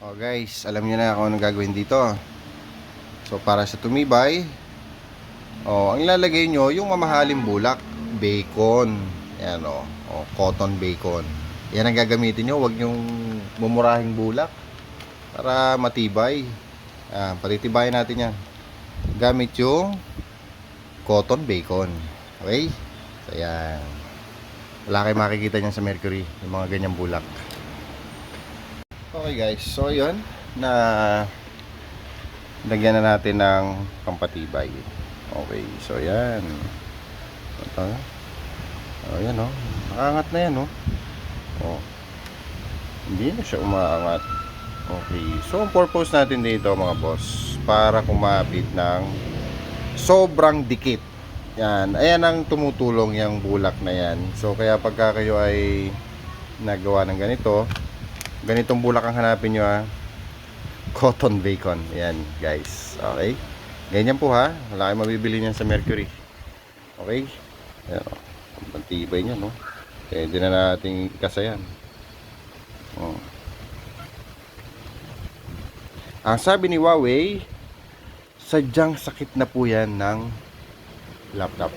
Oh guys, alam niyo na kung anong gagawin dito. So para sa tumibay, ang ilalagay nyo yung mamahaling bulak, bacon. Yan cotton bacon. Yan ang gagamitin nyo, wag yung mumurahing bulak para matibay. Patitibayan natin yan. Gamit yung cotton bacon. Okay? So yan. Wala kayong makikita niyan sa Mercury, yung mga ganyang bulak. Okay guys, so yun na lagyan na natin ng pampatibay. Okay, so yan. Ito. Yan nakaangat na yan hindi na siya umaangat. Okay, so ang purpose natin dito mga boss, para kumapit ng sobrang dikit. Yan, ayan ang tumutulong yung bulak na yan. So kaya pagka kayo ay nagawa ng ganitong bulak ang hanapin nyo cotton bacon. Yan guys, okay, ganyan po wala kayong mabibili niyan sa Mercury. Okay, ayan ang tibay niya pwede na nating ikasayan. Ang sabi ni Huawei, sadyang sakit na po yan ng laptop.